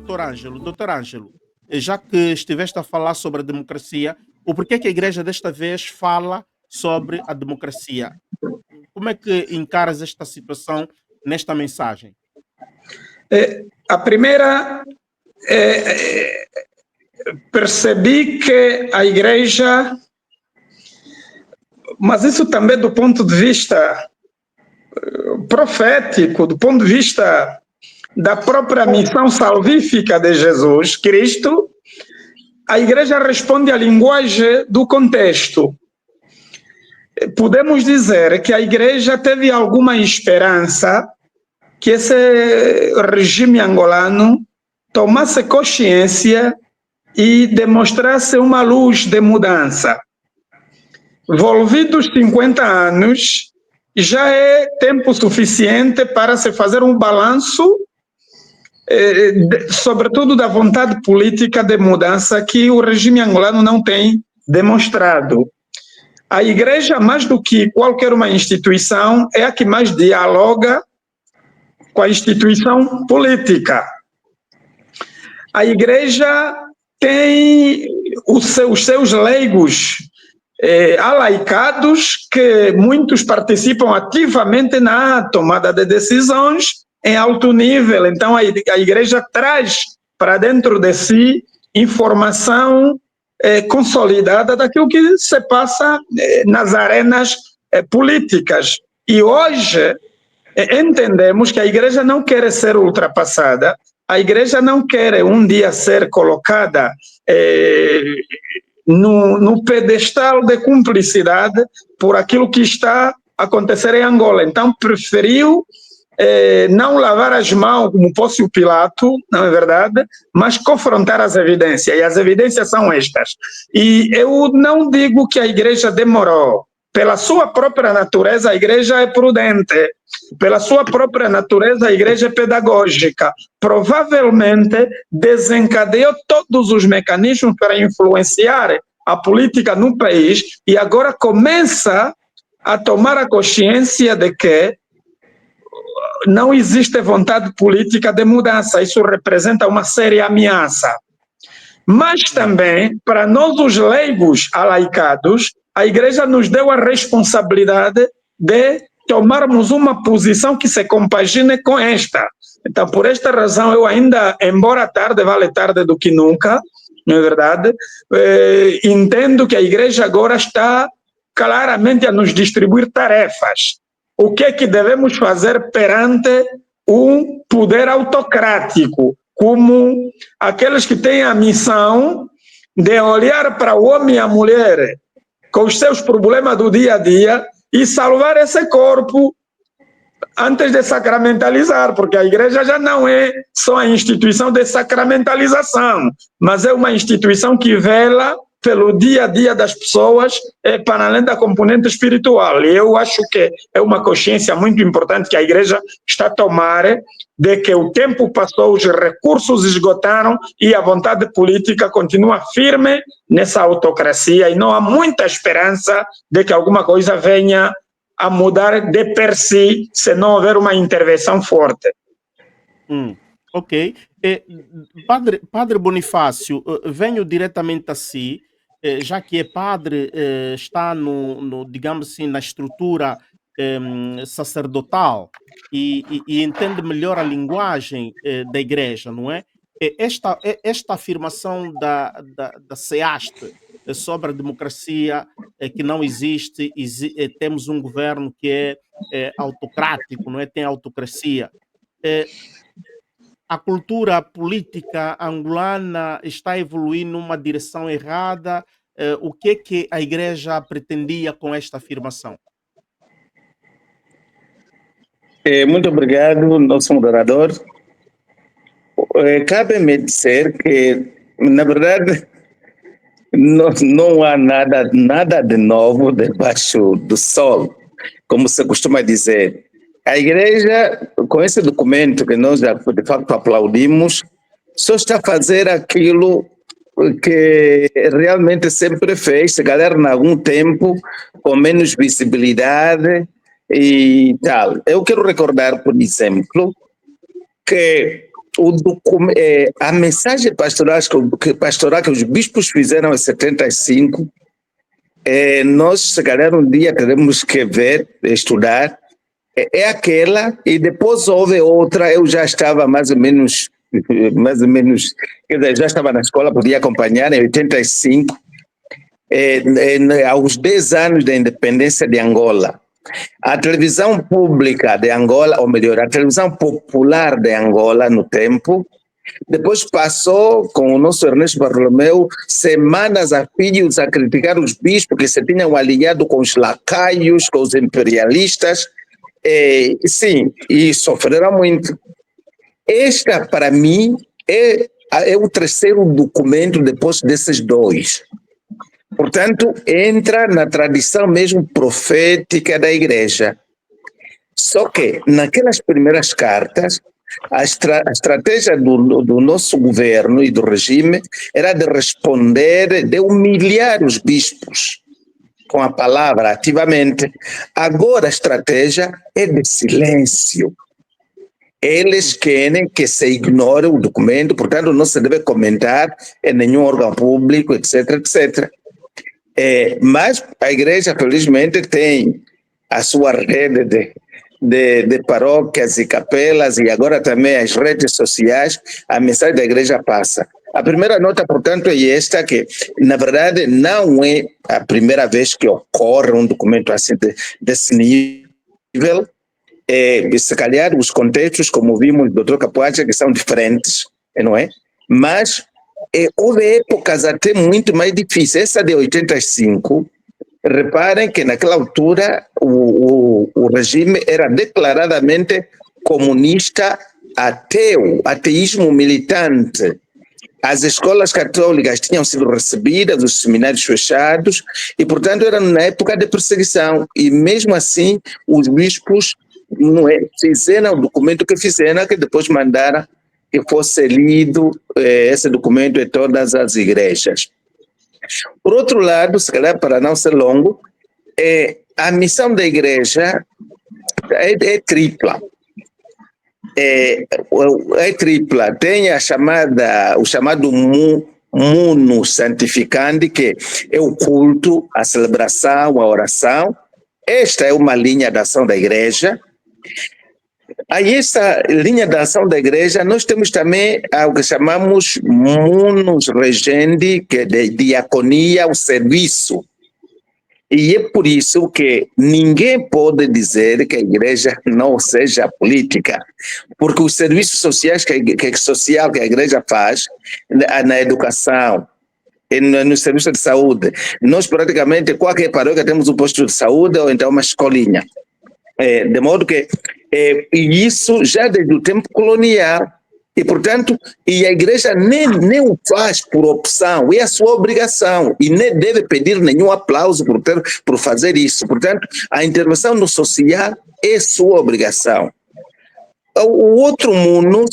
doutor Ângelo. Doutor Ângelo, já que estiveste a falar sobre a democracia, o porquê que a igreja desta vez fala sobre a democracia? Como é que encaras esta situação nesta mensagem? A primeira, percebi que a igreja, mas isso também do ponto de vista profético, do ponto de vista da própria missão salvífica de Jesus Cristo, a igreja responde à linguagem do contexto. Podemos dizer que a igreja teve alguma esperança que esse regime angolano tomasse consciência e demonstrasse uma luz de mudança. Volvidos 50 anos, já é tempo suficiente para se fazer um balanço, sobretudo da vontade política de mudança que o regime angolano não tem demonstrado. A igreja, mais do que qualquer uma instituição, é a que mais dialoga com a instituição política. A igreja tem os seus leigos alaicados, que muitos participam ativamente na tomada de decisões em alto nível. Então, a igreja traz para dentro de si informação consolidada daquilo que se passa nas arenas políticas. E hoje entendemos que a igreja não quer ser ultrapassada, a igreja não quer um dia ser colocada no pedestal de cumplicidade por aquilo que está a acontecer em Angola. Então, preferiu não lavar as mãos como Pôncio Pilato, não é verdade, mas confrontar as evidências, e as evidências são estas. E eu não digo que a igreja demorou. Pela sua própria natureza, a igreja é prudente. Pela sua própria natureza, a igreja é pedagógica. Provavelmente desencadeou todos os mecanismos para influenciar a política no país e agora começa a tomar a consciência de que não existe vontade política de mudança. Isso representa uma séria ameaça. Mas também, para nós os leigos alaicados, a igreja nos deu a responsabilidade de tomarmos uma posição que se compagine com esta. Então, por esta razão, eu ainda, embora tarde, vale tarde do que nunca, não é verdade? Entendo que a igreja agora está claramente a nos distribuir tarefas. O que é que devemos fazer perante um poder autocrático, como aqueles que têm a missão de olhar para o homem e a mulher com os seus problemas do dia a dia e salvar esse corpo antes de sacramentalizar, porque a igreja já não é só a instituição de sacramentalização, mas é uma instituição que vela pelo dia a dia das pessoas, para além da componente espiritual. E eu acho que é uma consciência muito importante que a igreja está a tomar, de que o tempo passou, os recursos esgotaram e a vontade política continua firme nessa autocracia e não há muita esperança de que alguma coisa venha a mudar de per si se não houver uma intervenção forte. Ok. Padre Bonifácio, venho diretamente a si, já que é padre, está digamos assim, na estrutura sacerdotal e entende melhor a linguagem da igreja, não é? Esta afirmação da SEAST sobre a democracia que não existe, temos um governo que é autocrático, não é? Tem autocracia. A cultura política angolana está a evoluir numa direção errada. O que é que a igreja pretendia com esta afirmação? Muito obrigado, nosso moderador. Cabe-me dizer que, na verdade, não há nada de novo debaixo do sol, como se costuma dizer. A igreja, com esse documento que nós já de facto aplaudimos, só está a fazer aquilo que realmente sempre fez, se calhar em algum tempo, com menos visibilidade e tal. Eu quero recordar, por exemplo, que a mensagem pastoral que os bispos fizeram em 75, nós, se calhar, um dia teremos que ver, estudar, é aquela, e depois houve outra. Eu já estava mais ou menos, quer dizer, já estava na escola, podia acompanhar, em 85, aos 10 anos da independência de Angola. A televisão pública de Angola, ou melhor, a televisão popular de Angola no tempo, depois passou com o nosso Ernesto Bartolomeu semanas a filhos a criticar os bispos que se tinham alinhado com os lacaios, com os imperialistas, sim, e sofreram muito. Esta, para mim, é o terceiro documento depois desses dois. Portanto, entra na tradição mesmo profética da igreja. Só que, naquelas primeiras cartas, a estratégia do nosso governo e do regime era de responder, de humilhar os bispos com a palavra ativamente. Agora a estratégia é de silêncio. Eles querem que se ignore o documento, portanto não se deve comentar em nenhum órgão público, etc, etc. Mas a igreja, felizmente, tem a sua rede de paróquias e capelas, e agora também as redes sociais. A mensagem da igreja passa. A primeira nota, portanto, é esta, que na verdade não é a primeira vez que ocorre um documento assim desse nível. Se calhar os contextos, como vimos do Dr. Capuacha, que são diferentes, não é? Mas houve épocas até muito mais difíceis. Essa de 85, reparem que naquela altura o regime era declaradamente comunista, ateu, ateísmo militante. As escolas católicas tinham sido recebidas, os seminários fechados, e portanto era na época de perseguição. E mesmo assim os bispos fizeram o documento que fizeram, que depois mandaram que fosse lido esse documento em todas as igrejas. Por outro lado, se calhar para não ser longo, a missão da igreja é tripla. É tripla. Tem o chamado muno santificante, que é o culto, a celebração, a oração. Esta é uma linha de ação da igreja. Aí, essa linha de ação da igreja, nós temos também o que chamamos munus regendi, que é de diaconia, o serviço. E é por isso que ninguém pode dizer que a igreja não seja política, porque os serviços sociais que a igreja faz, na educação, no serviço de saúde, nós praticamente, qualquer paróquia, temos um posto de saúde ou então uma escolinha. De modo que isso já desde o tempo colonial, e portanto, a igreja nem o faz por opção, é a sua obrigação, e nem deve pedir nenhum aplauso por fazer isso. Portanto, a intervenção no social é sua obrigação. O outro mundo,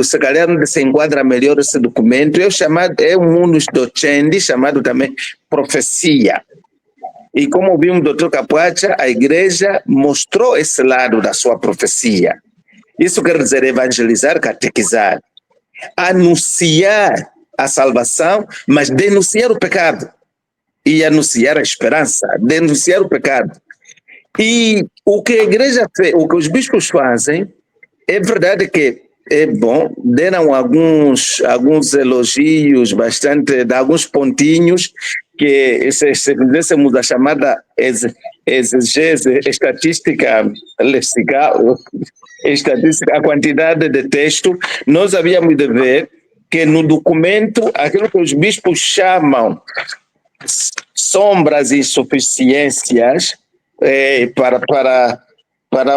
se calhar onde se enquadra melhor esse documento, é um mundo docente, chamado também profecia. E como vimos o Dr. Capuacha, a igreja mostrou esse lado da sua profecia. Isso quer dizer evangelizar, catequizar, anunciar a salvação, mas denunciar o pecado. E anunciar a esperança, denunciar o pecado. E o que a igreja fez, o que os bispos fazem, é verdade que deram alguns elogios, de alguns pontinhos, que se fizéssemos a chamada exegese estatística lexical, a quantidade de texto, nós havíamos de ver que no documento, aquilo que os bispos chamam sombras e insuficiências, para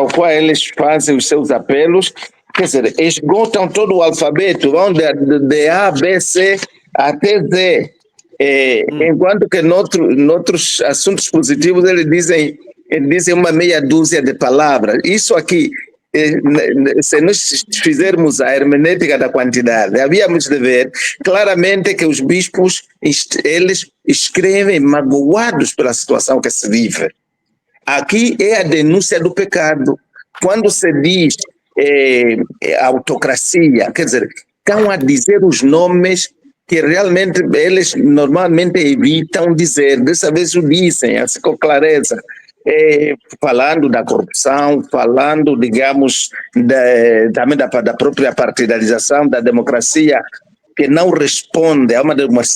o qual eles fazem os seus apelos, quer dizer, esgotam todo o alfabeto, vão de A, B, C até Z. Enquanto que noutros assuntos positivos eles dizem uma meia dúzia de palavras. Isso aqui, se nós fizermos a hermenêutica da quantidade, havíamos de ver claramente que os bispos, eles escrevem magoados pela situação que se vive. Aqui é a denúncia do pecado. Quando se diz autocracia, quer dizer, estão a dizer os nomes que realmente eles normalmente evitam dizer, dessa vez o dizem, assim com clareza, falando da corrupção, falando, digamos, também da própria partidarização, da democracia, que não responde a uma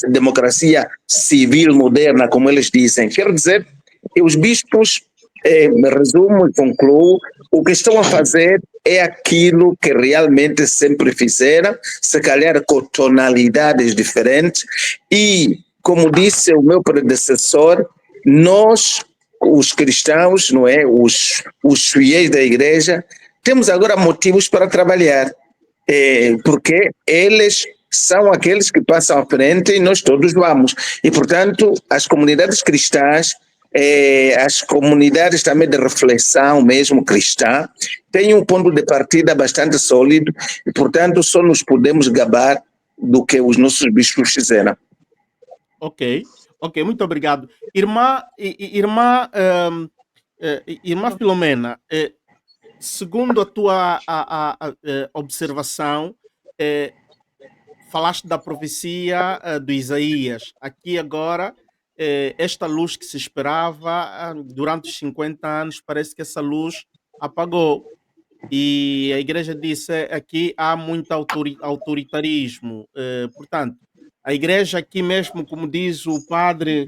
democracia civil moderna, como eles dizem. Quer dizer, que os bispos, resumo e concluo, o que estão a fazer é aquilo que realmente sempre fizeram, se calhar com tonalidades diferentes, e, como disse o meu predecessor, nós, os cristãos, não é, os fiéis da igreja, temos agora motivos para trabalhar, porque eles são aqueles que passam à frente e nós todos vamos. E, portanto, as comunidades cristãs, as comunidades também de reflexão mesmo cristã, têm um ponto de partida bastante sólido e, portanto, só nos podemos gabar do que os nossos bispos fizeram. Ok, muito obrigado. Irmã Filomena, segundo a tua observação, falaste da profecia do Isaías. Aqui agora, esta luz que se esperava durante os 50 anos, parece que essa luz apagou. E a igreja disse aqui há muito autoritarismo. Portanto, a igreja aqui mesmo, como diz o padre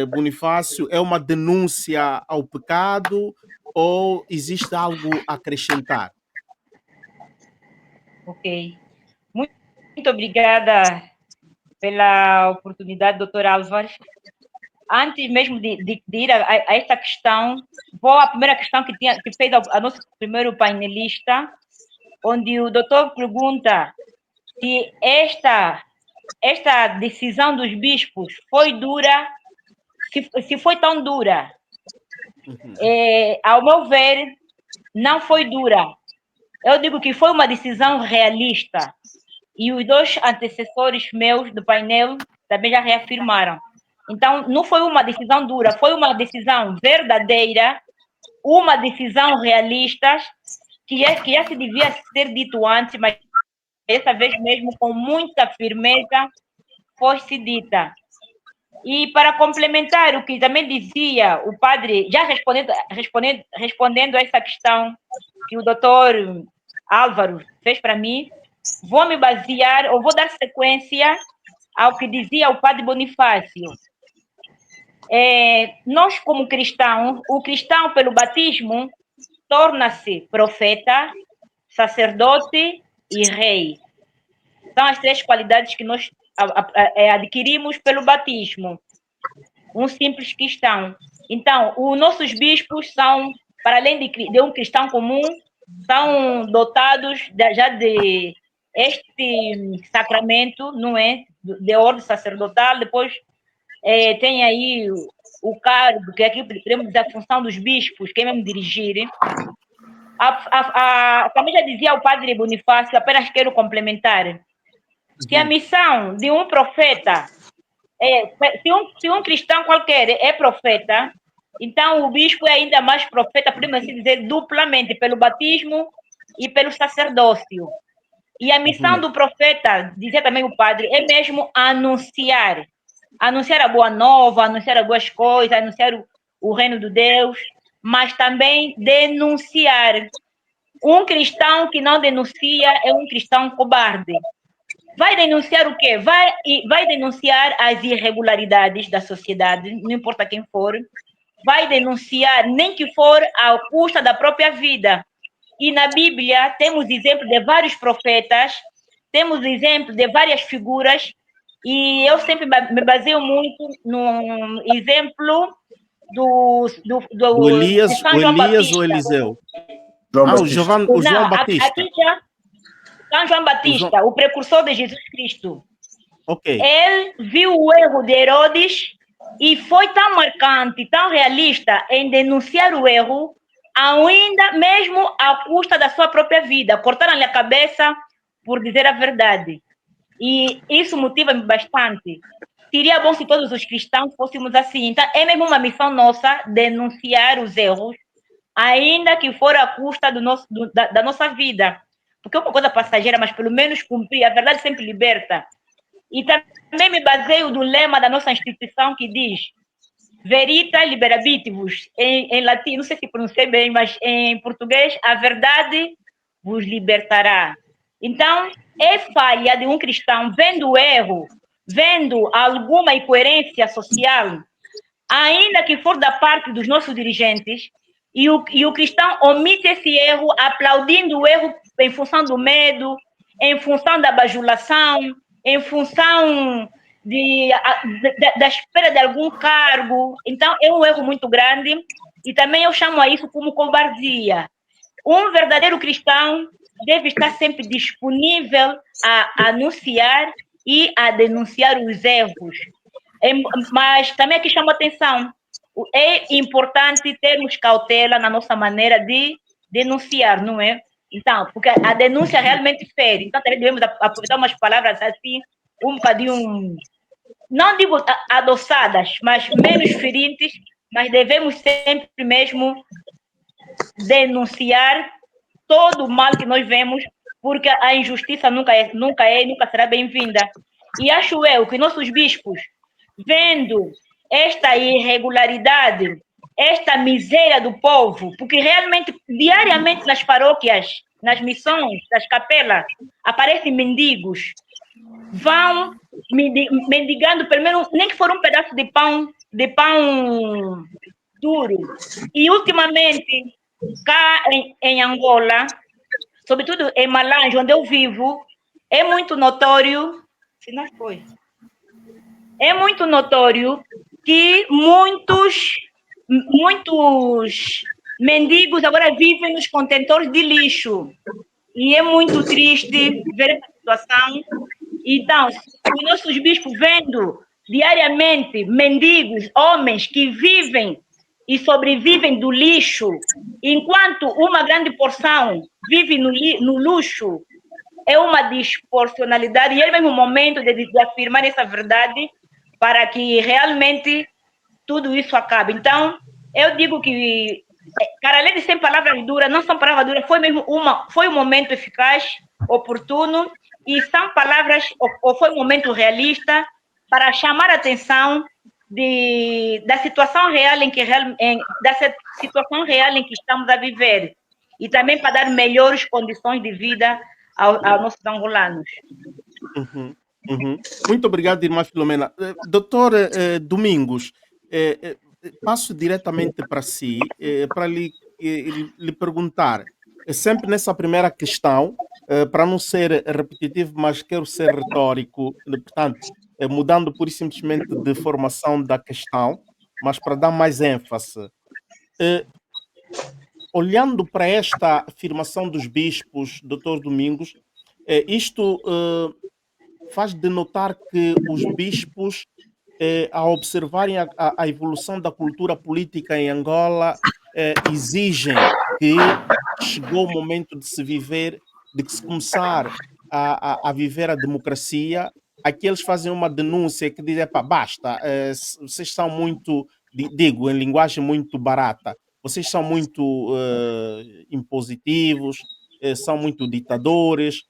Bonifácio, é uma denúncia ao pecado ou existe algo a acrescentar? Ok. Muito obrigada pela oportunidade, doutor Álvares. Antes mesmo de ir a esta questão, vou à primeira questão que fez a nosso primeiro painelista, onde o doutor pergunta se esta decisão dos bispos foi dura, se foi tão dura. Ao meu ver, não foi dura. Eu digo que foi uma decisão realista. E os dois antecessores meus do painel também já reafirmaram. Então, não foi uma decisão dura, foi uma decisão verdadeira, uma decisão realista, que já se devia ter dito antes, mas dessa vez mesmo, com muita firmeza, foi-se dita. E para complementar o que também dizia o padre, já respondendo a essa questão que o doutor Álvaro fez para mim, vou me basear, ou vou dar sequência ao que dizia o padre Bonifácio. Nós, como cristãos, o cristão, pelo batismo, torna-se profeta, sacerdote e rei. São as três qualidades que nós adquirimos pelo batismo. Um simples cristão. Então, os nossos bispos são, para além de um cristão comum, são dotados já de este sacramento, não é? De ordem sacerdotal. Depois tem aí o cargo, que aqui podemos dizer a função dos bispos, que é mesmo dirigir. Também já dizia o padre Bonifácio, apenas quero complementar, que a missão de um profeta, se um cristão qualquer é profeta, então o bispo é ainda mais profeta, podemos assim dizer, duplamente, pelo batismo e pelo sacerdócio. E a missão do profeta, dizia também o padre, é mesmo anunciar a boa nova, anunciar as boas coisas, anunciar o reino de Deus, mas também denunciar. Um cristão que não denuncia é um cristão cobarde. Vai denunciar o quê? Vai denunciar as irregularidades da sociedade, não importa quem for. Vai denunciar, nem que for à custa da própria vida. E na Bíblia temos exemplo de vários profetas, temos exemplo de várias figuras, e eu sempre me baseio muito no exemplo do Elias, de São João Batista. ou Eliseu? O João Batista. Aqui já, São João Batista, o precursor de Jesus Cristo. Okay. Ele viu o erro de Herodes e foi tão marcante, tão realista em denunciar o erro, ainda mesmo à custa da sua própria vida. Cortaram-lhe a cabeça por dizer a verdade. E isso motiva-me bastante. Seria bom se todos os cristãos fôssemos assim. Então, é mesmo uma missão nossa denunciar os erros, ainda que for à custa da nossa vida. Porque é uma coisa passageira, mas pelo menos cumprir. A verdade sempre liberta. E também me baseio do lema da nossa instituição que diz Verita liberabitibus. Em latim, não sei se pronunciei bem, mas em português, a verdade vos libertará. Então, é falha de um cristão, vendo o erro, vendo alguma incoerência social, ainda que for da parte dos nossos dirigentes, e o cristão omite esse erro, aplaudindo o erro em função do medo, em função da bajulação, em função da espera de algum cargo. Então, é um erro muito grande, e também eu chamo a isso como covardia. Um verdadeiro cristão deve estar sempre disponível a anunciar e a denunciar os erros. Mas também aqui chama atenção, é importante termos cautela na nossa maneira de denunciar, não é? Então, porque a denúncia realmente fere. Então, também devemos aproveitar umas palavras assim, um bocadinho, não digo adoçadas, mas menos feridas, mas devemos sempre mesmo denunciar todo o mal que nós vemos, porque a injustiça nunca será bem-vinda. E acho eu que nossos bispos, vendo esta irregularidade, esta miséria do povo, porque realmente, diariamente nas paróquias, nas missões, nas capelas, aparecem mendigos, vão mendigando, pelo menos, nem que for um pedaço de pão duro. E, ultimamente, cá em Angola, sobretudo em Malange, onde eu vivo, é muito notório, se não foi, é muito notório que muitos mendigos agora vivem nos contentores de lixo. E é muito triste ver essa situação. Então, os nossos bispos vendo diariamente mendigos, homens que vivem e sobrevivem do lixo, enquanto uma grande porção vive no luxo, é uma disproporcionalidade, e é mesmo o momento de afirmar essa verdade para que realmente tudo isso acabe. Então, eu digo que, para além de ser palavras duras, não são palavras duras, foi um momento eficaz, oportuno, e são palavras, ou foi um momento realista para chamar a atenção da situação real em que estamos a viver, e também para dar melhores condições de vida aos nossos angolanos. Uhum, uhum. Muito obrigado, irmã Filomena. Doutor Domingos, passo diretamente para si, para lhe perguntar, sempre nessa primeira questão, para não ser repetitivo, mas quero ser retórico, portanto, mudando pura e simplesmente de formação da questão, mas para dar mais ênfase. Olhando para esta afirmação dos bispos, doutor Domingos, isto faz denotar que os bispos, ao observarem a evolução da cultura política em Angola, exigem que chegou o momento de se começar a viver a democracia. Aqui eles fazem uma denúncia que dizem, basta, vocês são muito, digo, em linguagem muito barata, vocês são muito impositivos, são muito ditadores,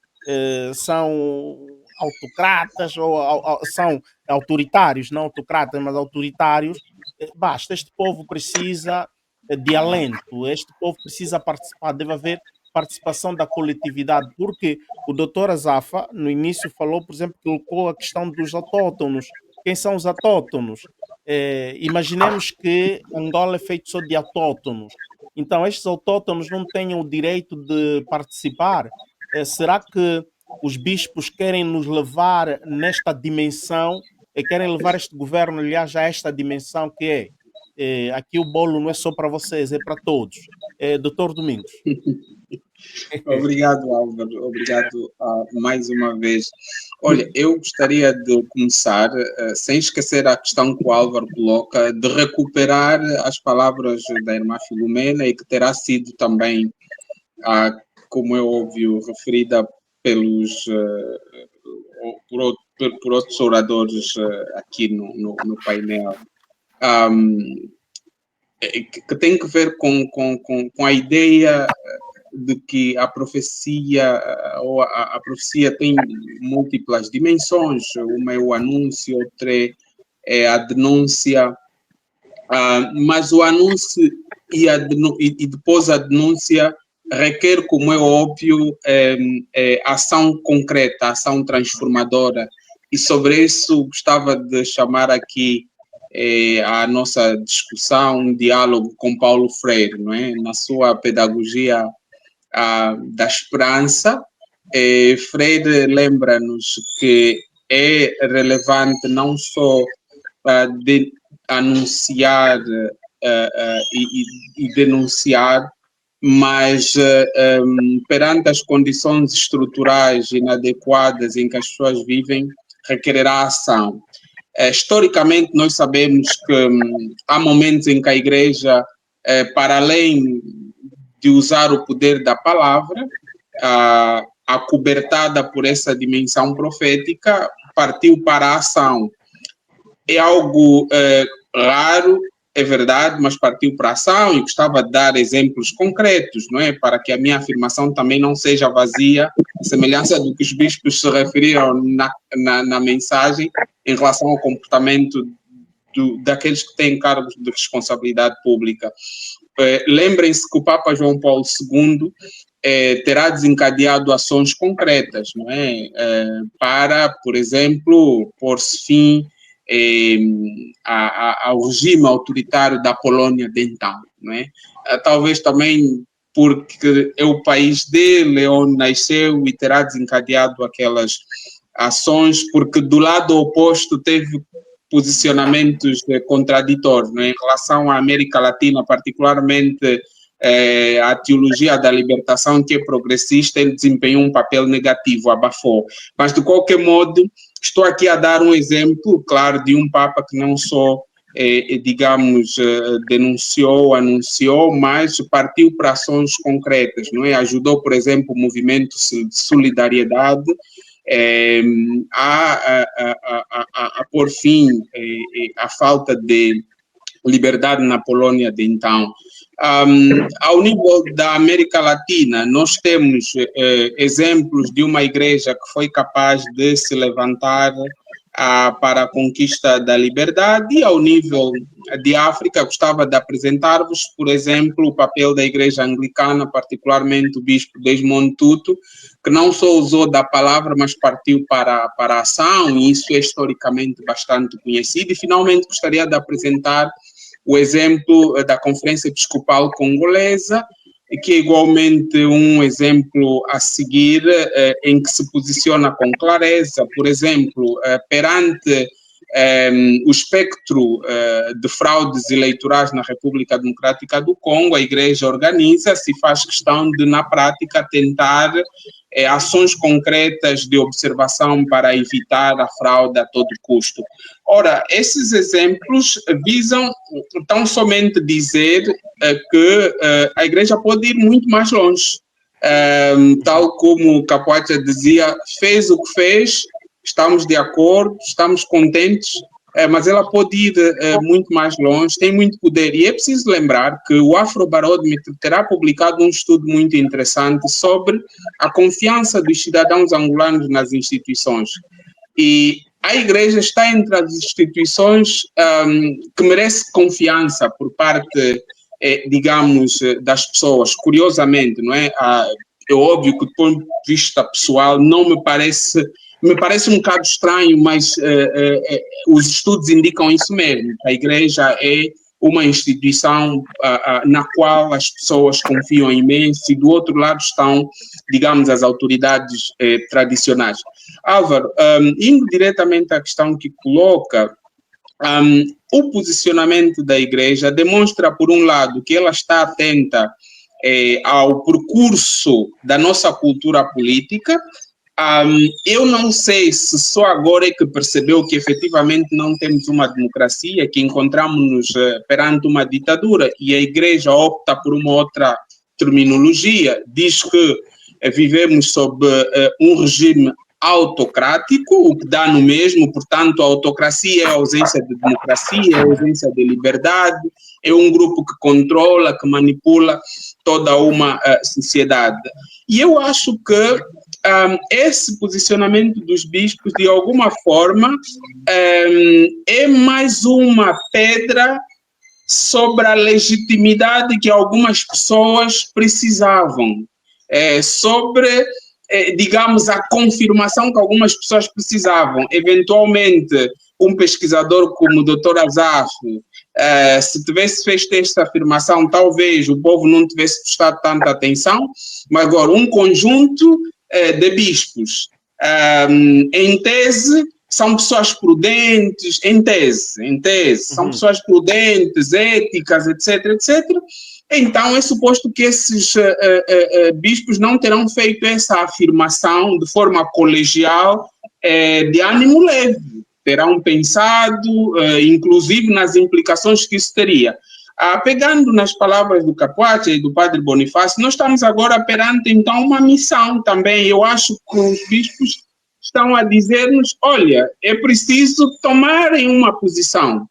são autocratas ou são autoritários, não autocratas, mas autoritários. Basta, este povo precisa de alento, este povo precisa participar, deve haver participação da coletividade, porque o doutor Azafa, no início, falou, por exemplo, colocou a questão dos autóctonos. Quem são os autóctonos? Imaginemos que Angola é feito só de autóctonos. Então, estes autóctonos não têm o direito de participar. Será que os bispos querem nos levar nesta dimensão, querem levar este governo, aliás, a esta dimensão que aqui o bolo não é só para vocês, é para todos. Doutor Domingos. Obrigado, Álvaro. Obrigado mais uma vez. Olha, eu gostaria de começar, sem esquecer a questão que o Álvaro coloca, de recuperar as palavras da irmã Filomena e que terá sido também, como é óbvio, referida por outros oradores aqui no painel. que tem que ver com a ideia de que a profecia a profecia tem múltiplas dimensões. Uma é o anúncio, outra é a denúncia, mas o anúncio e depois a denúncia requer, como é óbvio, ação concreta, ação transformadora. E sobre isso gostava de chamar aqui a nossa discussão, um diálogo com Paulo Freire, não é? Na sua pedagogia da esperança, Freire lembra-nos que é relevante não só de anunciar e denunciar, mas perante as condições estruturais inadequadas em que as pessoas vivem, requererá ação. Historicamente, nós sabemos que há momentos em que a Igreja, para além de usar o poder da palavra, acobertada por essa dimensão profética, partiu para a ação. É algo raro, é verdade, mas partiu para a ação, e gostava de dar exemplos concretos, não é? Para que a minha afirmação também não seja vazia, a semelhança do que os bispos se referiram na mensagem em relação ao comportamento daqueles que têm cargos de responsabilidade pública. Lembrem-se que o Papa João Paulo II terá desencadeado ações concretas, não é? Para, por exemplo, pôr-se fim ao regime autoritário da Polônia de então, não é? Talvez também porque é o país dele, onde nasceu, e terá desencadeado aquelas ações, porque do lado oposto teve posicionamentos contraditórios, não é? Em relação à América Latina, particularmente a teologia da libertação, que é progressista, ele desempenhou um papel negativo, abafou. Mas, de qualquer modo, estou aqui a dar um exemplo, claro, de um Papa que não só, digamos, denunciou, anunciou, mas partiu para ações concretas, não é? Ajudou, por exemplo, o movimento de solidariedade a pôr fim à falta de liberdade na Polônia de então. Ao nível da América Latina, nós temos exemplos de uma igreja que foi capaz de se levantar para a conquista da liberdade, e ao nível de África, gostava de apresentar-vos, por exemplo, o papel da igreja anglicana, particularmente o bispo Desmond Tutu, que não só usou da palavra, mas partiu para a ação, e isso é historicamente bastante conhecido. E, finalmente, gostaria de apresentar o exemplo da Conferência Episcopal Congolesa, que é igualmente um exemplo a seguir, em que se posiciona com clareza, por exemplo, perante o espectro de fraudes eleitorais na República Democrática do Congo, a Igreja organiza-se e faz questão de, na prática, tentar ações concretas de observação para evitar a fraude a todo custo. Ora, esses exemplos visam tão somente dizer que a Igreja pode ir muito mais longe. Tal como Capoeira dizia, fez o que fez, estamos de acordo, estamos contentes, mas ela pode ir muito mais longe, tem muito poder. E é preciso lembrar que o Afrobarómetro terá publicado um estudo muito interessante sobre a confiança dos cidadãos angolanos nas instituições. E a Igreja está entre as instituições que merece confiança por parte, digamos, das pessoas. Curiosamente, não é? É óbvio que, do ponto de vista pessoal, não me parece um bocado estranho, mas os estudos indicam isso mesmo. A Igreja é uma instituição na qual as pessoas confiam imenso, e do outro lado estão, digamos, as autoridades tradicionais. Álvaro, indo diretamente à questão que coloca, o posicionamento da Igreja demonstra, por um lado, que ela está atenta ao percurso da nossa cultura política. Eu não sei se só agora é que percebeu que efetivamente não temos uma democracia, que encontramos-nos perante uma ditadura, e a Igreja opta por uma outra terminologia, diz que vivemos sob um regime autocrático, o que dá no mesmo, portanto, a autocracia é a ausência de democracia, é a ausência de liberdade, é um grupo que controla, que manipula toda uma sociedade. E eu acho que esse posicionamento dos bispos, de alguma forma, é mais uma pedra sobre a legitimidade que algumas pessoas precisavam, sobre, digamos, a confirmação que algumas pessoas precisavam. Eventualmente, um pesquisador como o Dr. Azaf, se tivesse feito esta afirmação, talvez o povo não tivesse prestado tanta atenção, mas agora um conjunto de bispos, em tese, são pessoas prudentes, em tese, são pessoas prudentes, éticas, etc., etc. Então, é suposto que esses bispos não terão feito essa afirmação de forma colegial, de ânimo leve. Terão pensado, inclusive, nas implicações que isso teria. Pegando nas palavras do Capuati e do Padre Bonifácio, nós estamos agora perante, então, uma missão também. Eu acho que os bispos estão a dizer-nos, olha, é preciso tomarem uma posição.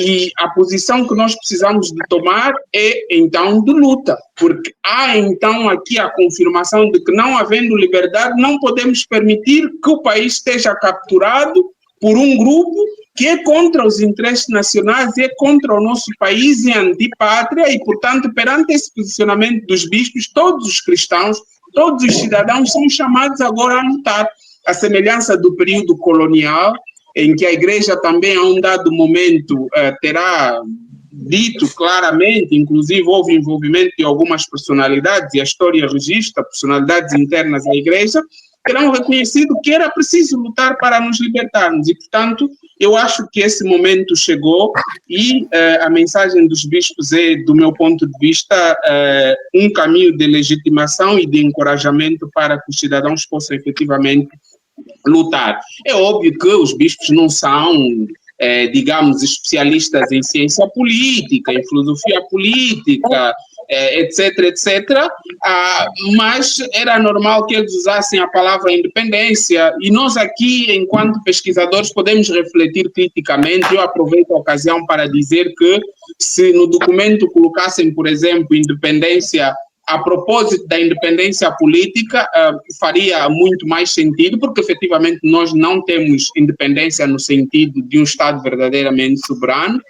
E a posição que nós precisamos de tomar é, então, de luta, porque há, então, aqui a confirmação de que, não havendo liberdade, não podemos permitir que o país esteja capturado por um grupo que é contra os interesses nacionais, é contra o nosso país e antipátria, e, portanto, perante esse posicionamento dos bispos, todos os cristãos, todos os cidadãos são chamados agora a lutar. A semelhança do período colonial, em que a Igreja também, a um dado momento, terá dito claramente, inclusive houve envolvimento de algumas personalidades, e a história registra personalidades internas da Igreja, terão reconhecido que era preciso lutar para nos libertarmos. E, portanto, eu acho que esse momento chegou e a mensagem dos bispos é, do meu ponto de vista, um caminho de legitimação e de encorajamento para que os cidadãos possam efetivamente lutar. É óbvio que os bispos não são, digamos, especialistas em ciência política, em filosofia política, etc., etc., mas era normal que eles usassem a palavra independência, e nós aqui, enquanto pesquisadores, podemos refletir criticamente. Eu aproveito a ocasião para dizer que, se no documento colocassem, por exemplo, independência, a propósito da independência política, faria muito mais sentido, porque efetivamente nós não temos independência no sentido de um Estado verdadeiramente soberano.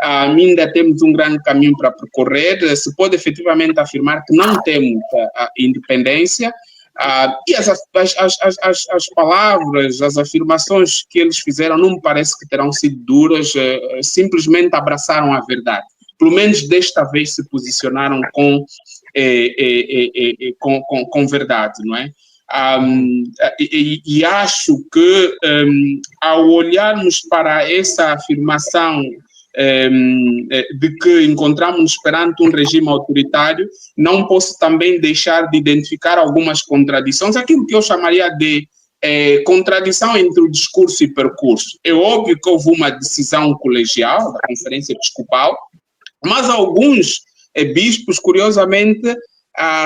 Ainda temos um grande caminho para percorrer. Se pode efetivamente afirmar que não temos a independência, e as palavras, as afirmações que eles fizeram não me parece que terão sido duras, simplesmente abraçaram a verdade. Pelo menos desta vez se posicionaram com verdade, não é? E acho que, ao olharmos para essa afirmação de que encontramos perante um regime autoritário, não posso também deixar de identificar algumas contradições, aquilo que eu chamaria de contradição entre o discurso e percurso. É óbvio que houve uma decisão colegial da Conferência Episcopal, mas alguns bispos, curiosamente,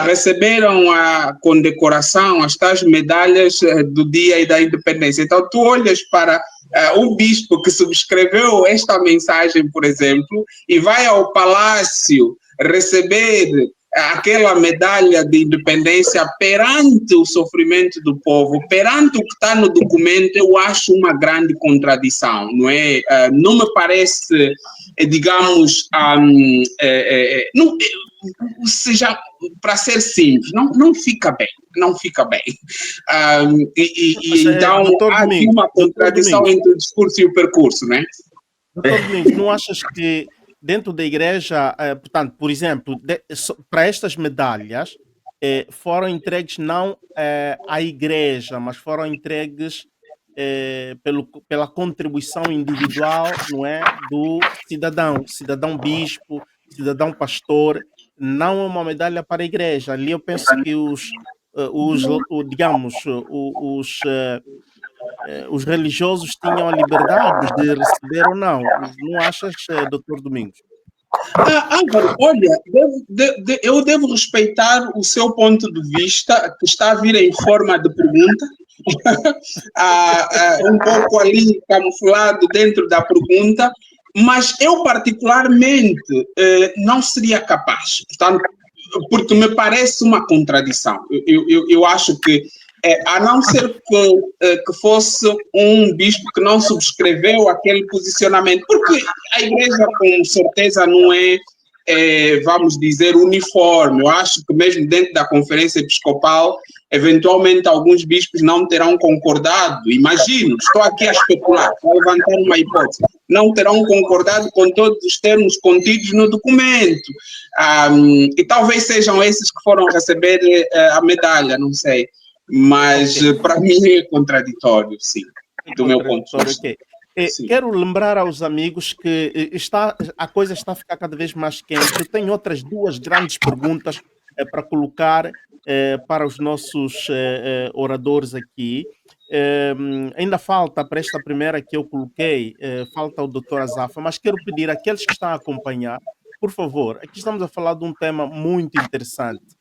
receberam a condecoração, as tais medalhas do Dia da Independência. Então, tu olhas para um bispo que subscreveu esta mensagem, por exemplo, e vai ao palácio receber aquela medalha de independência perante o sofrimento do povo, perante o que está no documento. Eu acho uma grande contradição, não é? Não me parece, digamos, não, seja, para ser simples, não fica bem, não fica bem. Então, há aqui uma contradição entre o discurso e o percurso, né? Doutor Domingos, não achas que dentro da igreja, portanto, por exemplo, para estas medalhas, foram entregues não à igreja, mas foram entregues pela contribuição individual, não é, do cidadão bispo, cidadão pastor. Não é uma medalha para a igreja. Ali eu penso que os religiosos tinham a liberdade de receber ou não. Não achas, doutor Domingos? Álvaro, olha, eu devo respeitar o seu ponto de vista, que está a vir em forma de pergunta, um pouco ali camuflado dentro da pergunta, mas eu particularmente não seria capaz, portanto, porque me parece uma contradição. Eu acho que, a não ser que fosse um bispo que não subscreveu aquele posicionamento, porque a igreja com certeza não é, vamos dizer, uniforme. Eu acho que mesmo dentro da conferência episcopal, eventualmente alguns bispos não terão concordado, imagino, estou aqui a especular, a levantar uma hipótese, não terão concordado com todos os termos contidos no documento. E talvez sejam esses que foram receber a medalha, não sei. Mas para mim é contraditório, sim, do meu ponto de vista. Okay. Quero lembrar aos amigos que a coisa está a ficar cada vez mais quente. Eu tenho outras duas grandes perguntas para colocar para os nossos oradores aqui. Ainda falta, para esta primeira que eu coloquei, falta o Dr. Azafa, mas quero pedir àqueles que estão a acompanhar, por favor, aqui estamos a falar de um tema muito interessante.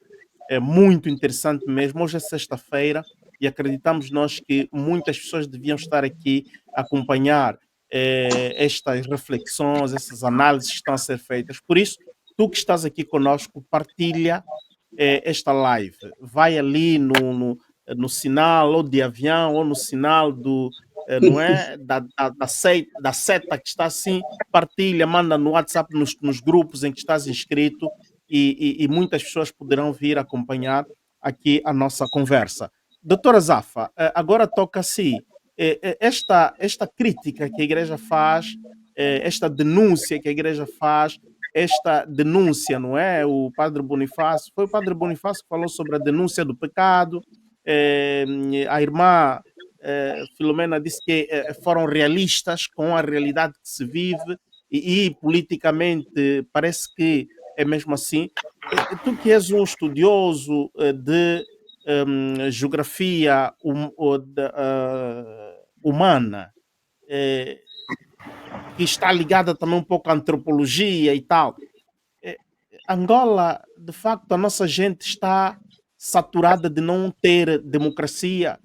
É muito interessante mesmo. Hoje é sexta-feira e acreditamos nós que muitas pessoas deviam estar aqui a acompanhar estas reflexões, essas análises que estão a ser feitas. Por isso, tu que estás aqui conosco, partilha esta live. Vai ali no sinal ou de avião ou no sinal não é? Da seta que está assim, partilha, manda no WhatsApp, nos grupos em que estás inscrito e muitas pessoas poderão vir acompanhar aqui a nossa conversa. Doutora Zafa, agora toca-se esta crítica que a igreja faz, esta denúncia que a igreja faz, esta denúncia, não é? O padre Bonifácio, foi o padre Bonifácio que falou sobre a denúncia do pecado, a irmã Filomena disse que foram realistas com a realidade que se vive e politicamente parece que é mesmo assim. Tu que és um estudioso de geografia humana, que está ligada também um pouco à antropologia e tal, Angola, de facto, a nossa gente está saturada de não ter democracia.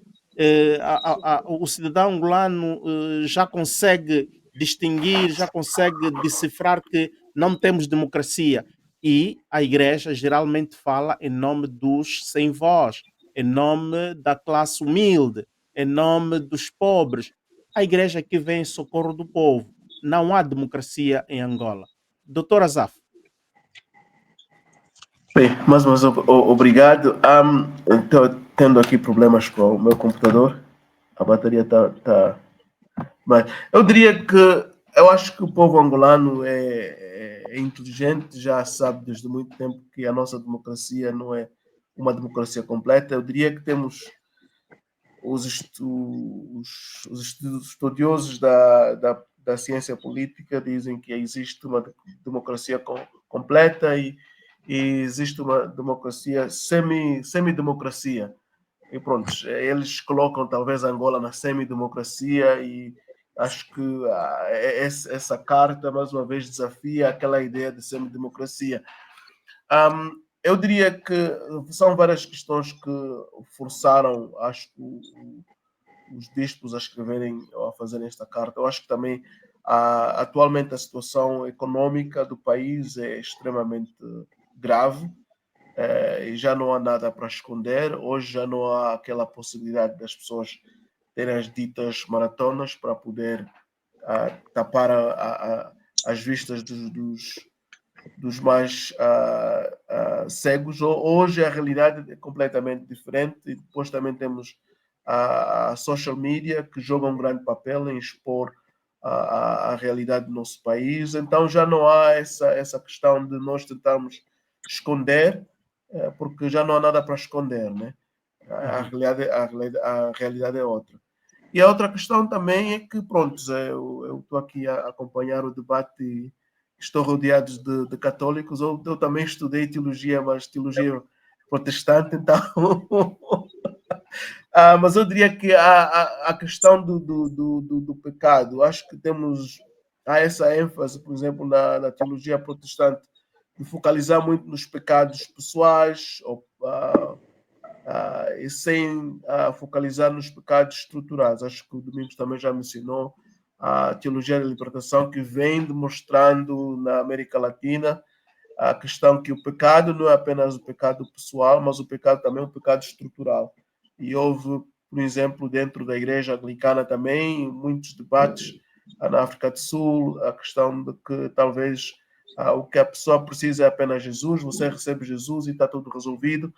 O cidadão angolano já consegue distinguir, já consegue decifrar que não temos democracia. E a igreja geralmente fala em nome dos sem voz, em nome da classe humilde, em nome dos pobres. A igreja que vem em socorro do povo. Não há democracia em Angola. Doutor Azaf. Bem, mais uma vez obrigado. Estou tendo aqui problemas com o meu computador. A bateria está. Mas eu diria que eu acho que o povo angolano é inteligente, já sabe desde muito tempo que a nossa democracia não é uma democracia completa. Eu diria que temos os estudiosos da ciência política dizem que existe uma democracia completa e existe uma democracia semidemocracia. E pronto, eles colocam talvez Angola na semidemocracia e acho que essa carta, mais uma vez, desafia aquela ideia de semidemocracia. Eu diria que são várias questões que forçaram, acho que, os bispos a escreverem ou a fazerem esta carta. Eu acho que também, atualmente, a situação econômica do país é extremamente grave. E já não há nada para esconder. Hoje já não há aquela possibilidade das pessoas terem as ditas maratonas para poder tapar as vistas dos mais cegos. Hoje a realidade é completamente diferente e depois também temos a social media que joga um grande papel em expor a realidade do nosso país. Então já não há essa questão de nós tentarmos esconder, porque já não há nada para esconder, né? A realidade é outra. E a outra questão também é que, pronto, eu estou aqui a acompanhar o debate e estou rodeado de católicos. Eu também estudei teologia, mas teologia protestante, então... mas eu diria que a questão do pecado, acho que há essa ênfase, por exemplo, na teologia protestante, de focalizar muito nos pecados pessoais, e sem focalizar nos pecados estruturais. Acho que o Domingos também já mencionou a teologia da libertação, que vem demonstrando na América Latina a questão que o pecado não é apenas o pecado pessoal, mas o pecado também é um pecado estrutural. E houve, por exemplo, dentro da igreja anglicana também, muitos debates na África do Sul, a questão de que talvez o que a pessoa precisa é apenas Jesus, você recebe Jesus e está tudo resolvido,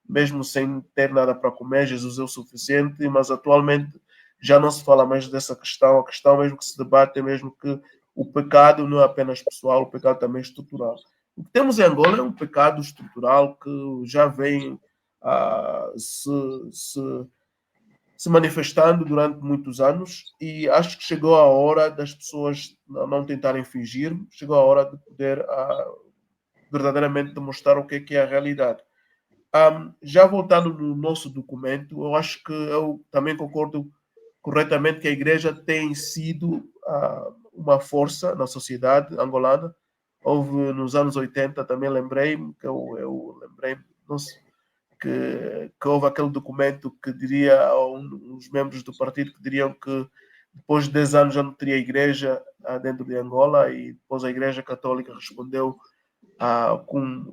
mesmo sem ter nada para comer, Jesus é o suficiente, mas atualmente já não se fala mais dessa questão, a questão mesmo que se debate é mesmo que o pecado não é apenas pessoal, o pecado também é estrutural. O que temos em Angola é um pecado estrutural que já vem se manifestando durante muitos anos, e acho que chegou a hora das pessoas não tentarem fingir, chegou a hora de poder verdadeiramente demonstrar o que é a realidade. Já voltando no nosso documento, eu acho que eu também concordo corretamente que a igreja tem sido uma força na sociedade angolana. Houve nos anos 80, também lembrei-me, eu lembrei-me, não sei, que houve aquele documento que diria, os membros do partido que diriam que depois de 10 anos já não teria igreja dentro de Angola, e depois a Igreja Católica respondeu com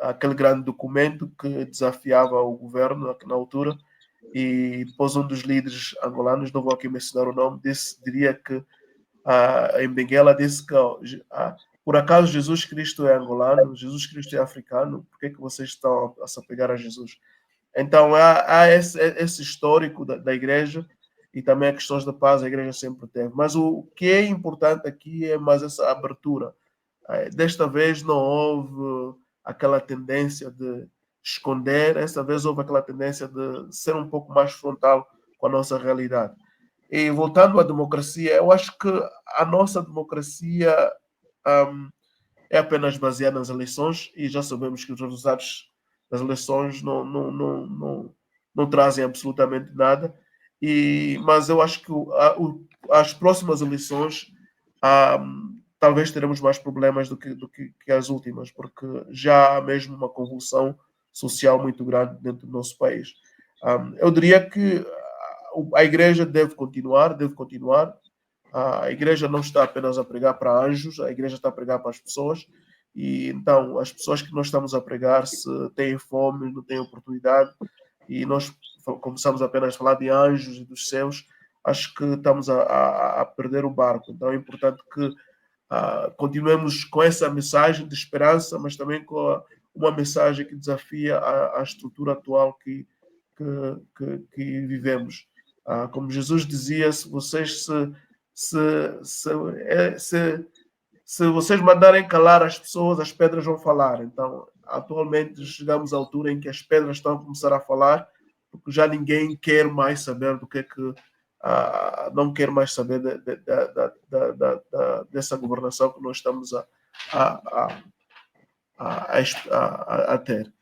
aquele grande documento que desafiava o governo na altura, e depois um dos líderes angolanos, não vou aqui mencionar o nome, diria que em Benguela disse que por acaso Jesus Cristo é angolano, Jesus Cristo é africano, por que vocês estão a se apegar a Jesus? Então há esse histórico da igreja, e também as questões da paz a igreja sempre teve. Mas o que é importante aqui é mais essa abertura. Desta vez não houve aquela tendência de esconder, desta vez houve aquela tendência de ser um pouco mais frontal com a nossa realidade. E voltando à democracia, eu acho que a nossa democracia é apenas baseada nas eleições, e já sabemos que os resultados das eleições não trazem absolutamente nada. Mas eu acho que as próximas eleições talvez teremos mais problemas do que as últimas, porque já há mesmo uma convulsão social muito grande dentro do nosso país. Eu diria que a igreja deve continuar. A igreja não está apenas a pregar para anjos, a igreja está a pregar para as pessoas. E então, as pessoas que nós estamos a pregar, se têm fome, não têm oportunidade, e nós começamos apenas a falar de anjos e dos céus, acho que estamos a perder o barco. Então, é importante que continuemos com essa mensagem de esperança, mas também com uma mensagem que desafia a estrutura atual que vivemos. Como Jesus dizia, se vocês se vocês mandarem calar as pessoas, as pedras vão falar. Então, atualmente chegamos à altura em que as pedras estão a começar a falar, porque já ninguém quer mais saber do que não quer mais saber dessa governação que nós estamos a ter.